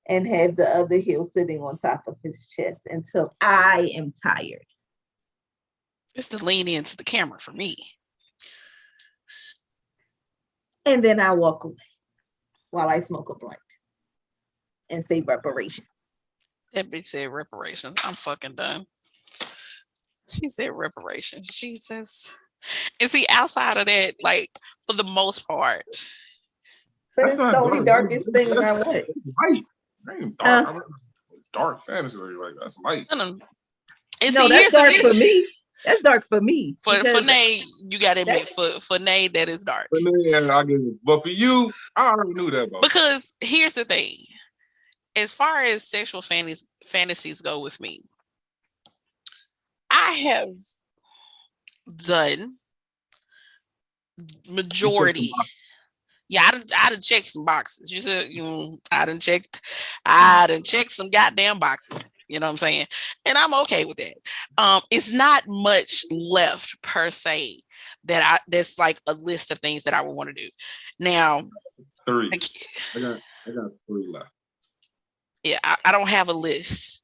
And have the other heel sitting on top of his chest until I am tired. It's to lean into the camera for me. And then I walk away while I smoke a blunt and say reparations. That bitch said reparations. I'm fucking done. She said reparations. Jesus. And see, outside of that, like, for the most part. But that's it's the only darkest thing I want. Light. That ain't dark. I mean, dark fantasy. Like, that's light. And no, that's dark for me. That's dark for me. For Nate, you got to admit, for Nate, that is dark. For me, I get it. But for you, I already knew that about because here's the thing. As far as sexual fantasies go with me, I have done majority. Yeah, I done checked some boxes. You said, I done checked some goddamn boxes. You know what I'm saying? And I'm okay with that. It's not much left per se that's like a list of things that I would want to do. Now, 3. I got 3 left. Yeah, I don't have a list.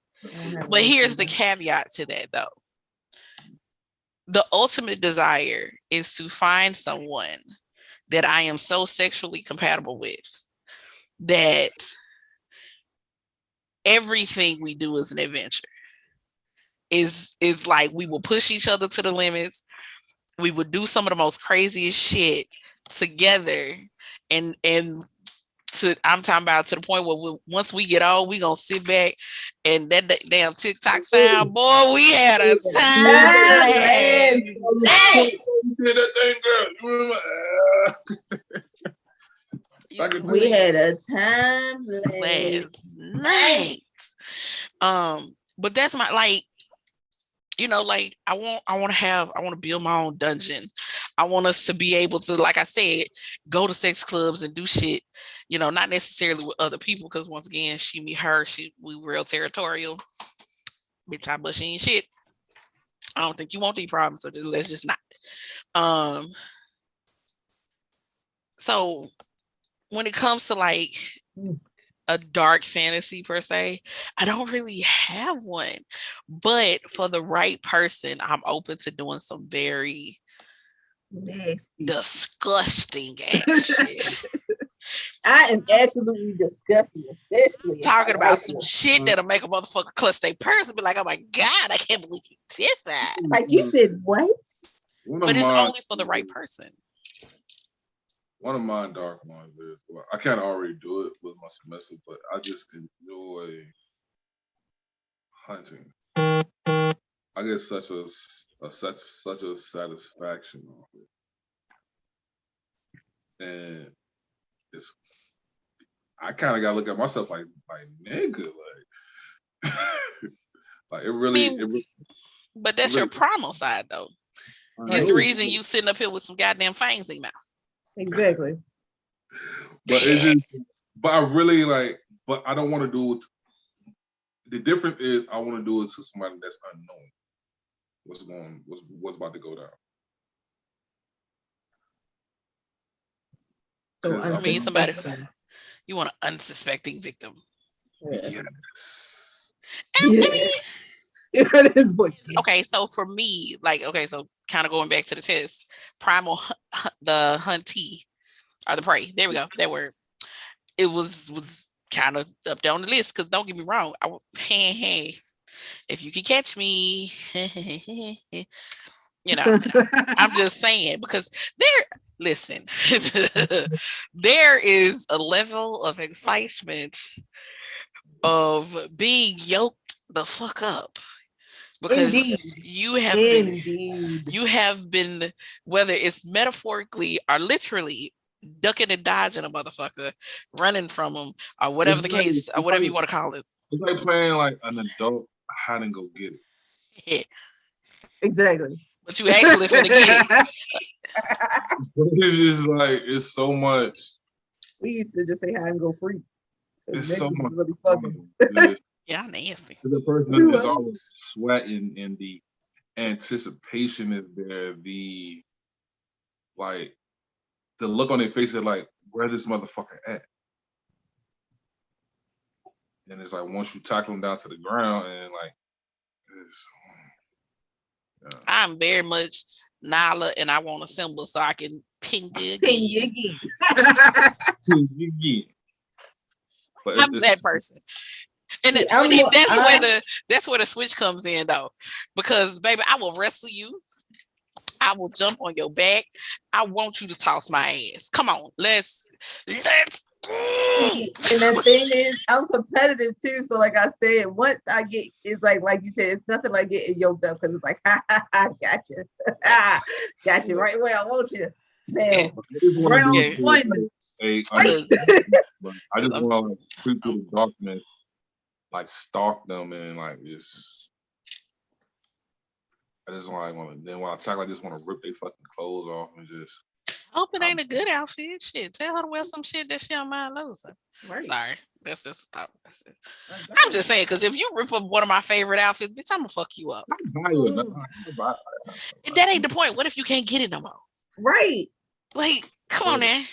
But here's the caveat to that, though. The ultimate desire is to find someone that I am so sexually compatible with that everything we do is an adventure. Is like we will push each other to the limits. We would do some of the most craziest shit together, and I'm talking about to the point where once we get old, we gonna sit back and that damn TikTok sound, boy, we had a time. We had a time last night. But that's my like. Like I want to build my own dungeon. I want us to be able to, like I said, go to sex clubs and do shit, not necessarily with other people. Cause once again, we real territorial. Bitch, I bush ain't shit. I don't think you want these problems. So let's just not. So when it comes to like a dark fantasy per se, I don't really have one, but for the right person, I'm open to doing some very nasty, disgusting ass shit. I am absolutely disgusting, especially talking about some shit that'll make a motherfucker clutch their purse and be like, "Oh my god, I can't believe you did that!" Like you did what? But it's only for the right person. One of my dark ones is, well, I can't already do it with my submissive, but I just enjoy hunting. I get such a satisfaction off it, and I kind of gotta look at myself like nigga, like it really. But that's your primal side, though. Here's the reason you sitting up here with some goddamn fangs in your mouth. Exactly. But I really like, but I don't want to do it. The difference is I want to do it to somebody that's unknown. What's about to go down. So I mean, somebody, you want an unsuspecting victim. Yes. Okay, so for me, so kind of going back to the test, primal, the huntee, or the prey. There we go. That word. It was kind of up there on the list because don't get me wrong. Hey, if you can catch me, I'm just saying because listen, there is a level of excitement of being yoked the fuck up. because Indeed. you have been, whether it's metaphorically or literally, ducking and dodging a motherfucker, running from them, or whatever the case, or whatever you want to call it. It's like playing like an adult hide and go get it. Exactly. But you actually finna get it. It's just like, it's so much. We used to just say hide and go free. It's so much. Really fucking. Yeah, nasty. The person is always sweating, and the anticipation is there. The look on their face is like, where's this motherfucker at? And it's like, once you tackle him down to the ground, and like, I'm very much Nala, and I want a symbol so I can ping you again. But I'm that person. And that's where the switch comes in, though, because baby, I will wrestle you. I will jump on your back. I want you to toss my ass. Come on, let's go. And the thing is, I'm competitive too. So, like I said, once I get, it's like you said, it's nothing like getting yoked up, because it's like, I got you, got you right where I want you. Man, round one. I just want to creep through the darkness, like stalk them, and like just. I just want to. Then when I attack, I just want to rip their fucking clothes off and just. Hope it ain't a good outfit. Shit, tell her to wear some shit that she don't mind losing. Right. Sorry, that's just. I'm just saying, because if you rip up one of my favorite outfits, bitch, I'm gonna fuck you up. That ain't the point. What if you can't get it no more? Right. Like, come on, man.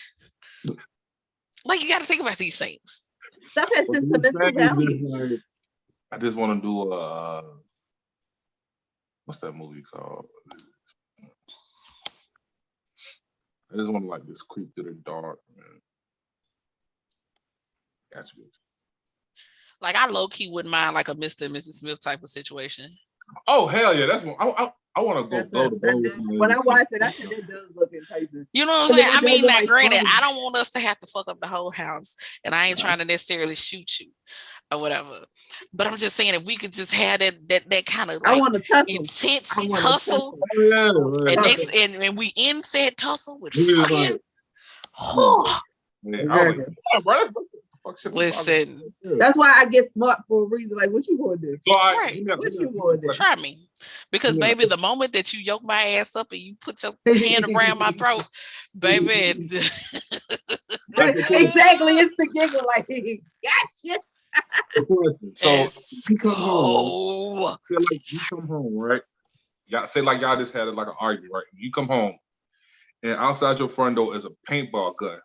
Like, you got to think about these things. Stuff has sentimental value. I just want to do a. What's that movie called? I just want to like just creep through the dark, man. Gotcha. Like, I low key wouldn't mind like a Mr. and Mrs. Smith type of situation. Oh hell yeah, that's one. I want to go blow the boat. When I watched it, I said that does look enticing. You know what I'm saying? I mean, like, granted, I don't want us to have to fuck up the whole house, and I ain't trying to necessarily shoot you or whatever. But I'm just saying, if we could just have that kind of like intense tussle, and we end said tussle with fucking. Listen, that's why I get smart for a reason. Like, what you gonna do? What you gonna do? Try me, because baby, the moment that you yoke my ass up and you put your hand around my throat, baby. Exactly, it's the giggle. Like, gotcha. So you come home. You come home, right? Y'all say like y'all just had like an argument, right? You come home, and outside your front door is a paintball gun.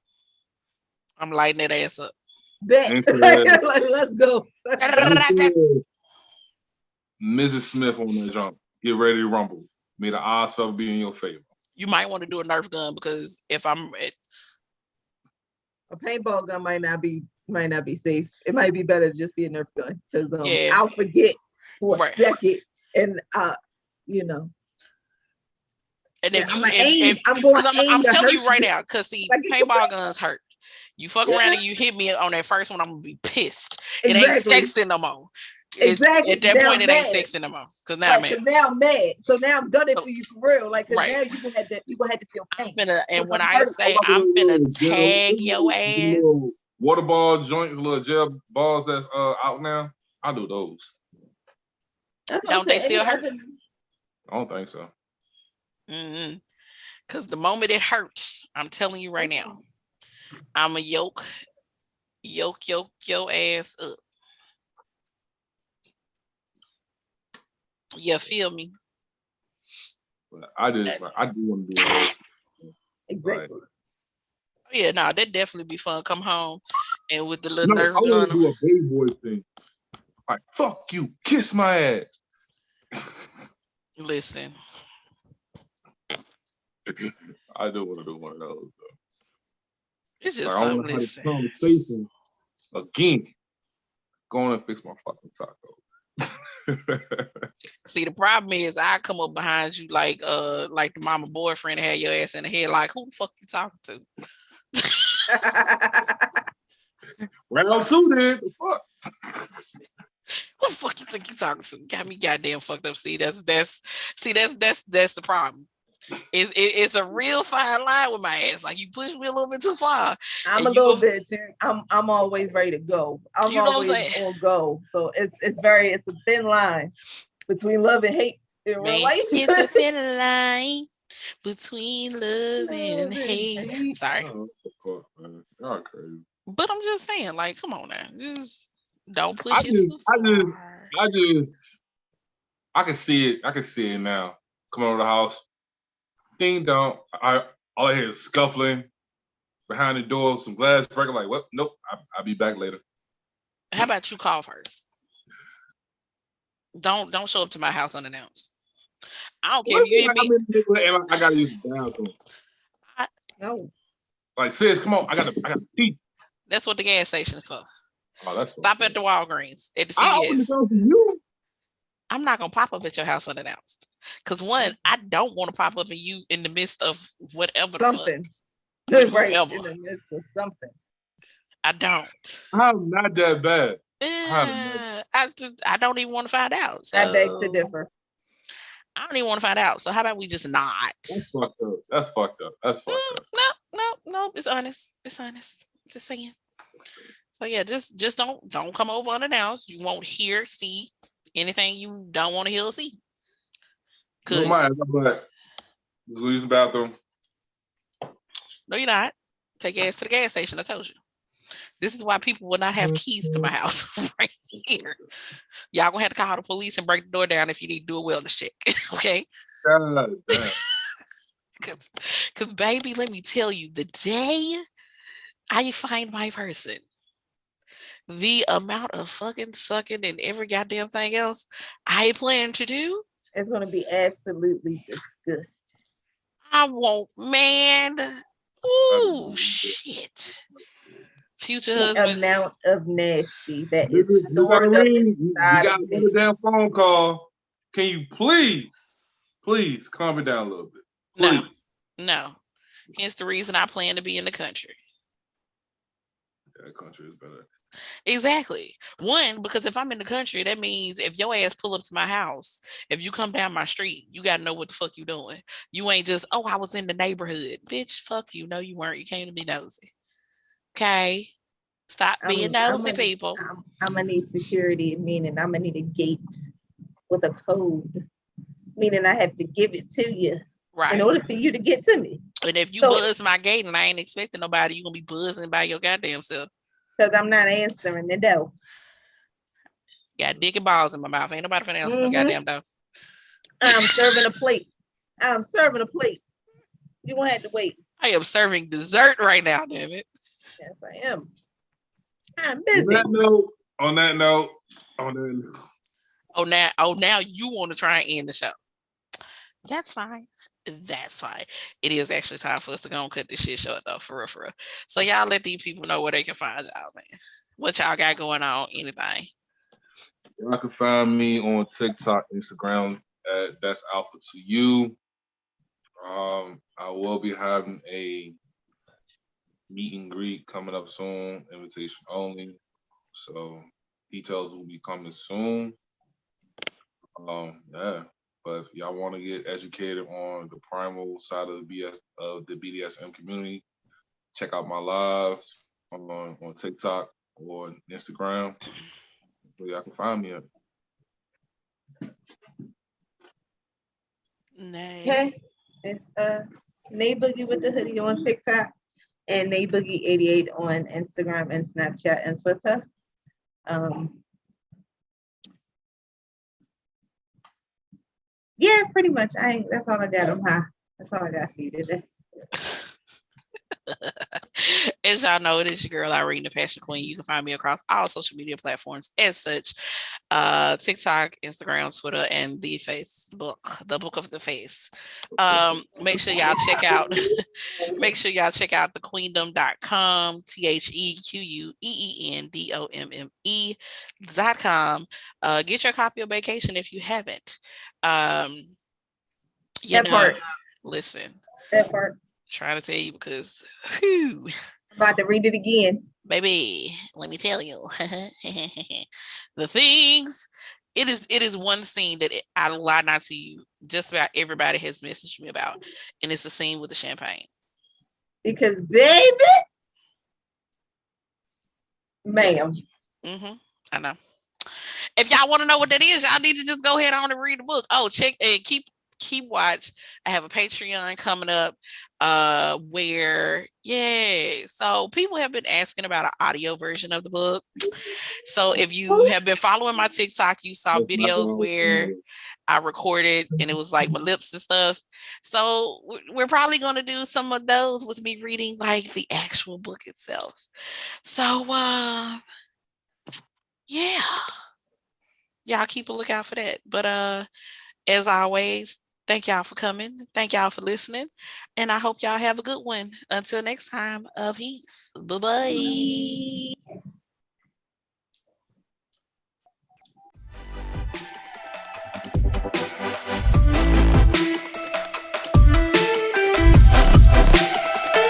I'm lighting that ass up. Like, let's go. Mrs. Smith on that jump. Get ready to rumble. May the odds forever be in your favor. You might want to do a Nerf gun, because if I'm a paintball gun might not be safe. It might be better to just be a Nerf gun, because I'll forget for a second, and you know. And if I'm telling you right now, because see, paintball guns hurt. You fuck around and you hit me on that first one, I'm gonna be pissed. It ain't sexy no more. Exactly. At that point, it ain't sexy no more. Because now I'm mad. Now I'm mad. So now I'm gunning for you for real. Like, now you gonna have to feel pain. When I say I'm finna tag your ass. Water ball joints, little gel balls that's out now. I do those. Don't they still hurt? I don't think so. Because the moment it hurts, I'm telling you right now, I'm a yoke your ass up. You feel me? I do want to do that. Exactly. Yeah, no, that'd definitely be fun. Come home and with the little Nerf gun. I want to do a baby boy thing. Like, fuck you, kiss my ass. Listen. I do want to do one of those, though. It's just like, I want to have a conversation again. Go on and fix my fucking taco. See, the problem is I come up behind you like the mama boyfriend had your ass in the head. Like, who the fuck you talking to? Round two, then. The fuck? What the fuck you think you talking to? Got me goddamn fucked up. See, that's the problem. It's a real fine line with my ass. Like you push me a little bit too far. I'm a little bit too. I'm always ready to go. I'm always on go. So it's a thin line between love and hate in real life. It's a thin line between love and hate. Sorry. Y'all crazy. But I'm just saying, like, come on now. Just don't push it too far. I can see it. I can see it now. Come over the house. Ding dong. All I hear is scuffling behind the door, some glass breaking. Like, what? Nope. I'll be back later. How about you call first? Don't show up to my house unannounced. I don't care if you hit me. I gotta use the bathroom. No. Like, sis, come on. I gotta pee. That's what the gas station is for. Oh, that's stop at the Walgreens at the CVS. I'm not gonna pop up at your house unannounced. Cause one, I don't want to pop up at you in the midst of whatever something. Right in the midst of something. I don't. I'm not that bad. I don't even want to find out. So I beg to differ. I don't even want to find out. So how about we just not? That's fucked up. No. It's honest. Just saying. So yeah, just don't come over unannounced. You won't hear, see anything you don't want to hear or see. No mind. Just use the bathroom. No, you're not. Take your ass to the gas station. I told you. This is why people will not have keys to my house right here. Y'all gonna have to call the police and break the door down if you need to do a wellness check. Okay? Because baby, let me tell you, the day I find my person, the amount of fucking sucking and every goddamn thing else I plan to do, it's gonna be absolutely disgusting. I won't, man. Ooh, shit. Future husband. The amount of nasty that is stored up inside. You got a damn phone call. Can you please calm it down a little bit? Please. No. Hence the reason I plan to be in the country. Yeah, the country is better. Exactly. One, because if I'm in the country, that means if your ass pull up to my house, if you come down my street, you got to know what the fuck you doing. You ain't just, oh, I was in the neighborhood. Bitch, fuck you. No, you weren't. You came to be nosy. Okay? Stop being nosy, people. I'm going to need security, meaning I'm going to need a gate with a code, meaning I have to give it to you in order for you to get to me. And if you buzz my gate and I ain't expecting nobody, you're going to be buzzing by your goddamn self. Because I'm not answering the door. Got dick and balls in my mouth. Ain't nobody finna answer the goddamn door. I'm serving a plate. You won't have to wait. I am serving dessert right now, damn it. Yes, I am. I'm busy. On that note. Oh, now you want to try and end the show. That's fine. It is actually time for us to go and cut this shit short though, for real. So y'all let these people know where they can find y'all, man. What y'all got going on? Anything? Y'all can find me on TikTok, Instagram at That's Alpha to You. I will be having a meet and greet coming up soon, invitation only. So details will be coming soon. Yeah. But if y'all want to get educated on the primal side of the BDSM community, check out my lives on TikTok or Instagram. So y'all can find me at. Okay. It's Nay Boogie with the hoodie on TikTok and Nay Boogie 88 on Instagram and Snapchat and Twitter. Yeah, pretty much. That's all I got on high. That's all I got for you today. As y'all know, it is your girl, Irene, the Passion Queen. You can find me across all social media platforms as such. TikTok, Instagram, Twitter, and the Facebook, the Book of the Face. Make sure y'all check out the Queendomme.com, TheQueendomme.com. Get your copy of Vacation if you haven't. Listen. That part. Trying to tell you because about to read it again. Baby, let me tell you. The things. It is one scene that I lie not to you. Just about everybody has messaged me about, and it's the scene with the champagne. Because, baby, ma'am. I know. If y'all want to know what that is, y'all need to just go ahead on and read the book. Oh, check and keep watch. I have a Patreon coming up where so people have been asking about an audio version of the book. So if you have been following my TikTok, you saw videos where I recorded and it was like my lips and stuff. So we're probably going to do some of those with me reading like the actual book itself. So yeah, y'all keep a lookout for that. But as always, thank y'all for coming. Thank y'all for listening. And I hope y'all have a good one. Until next time, peace. Bye-bye.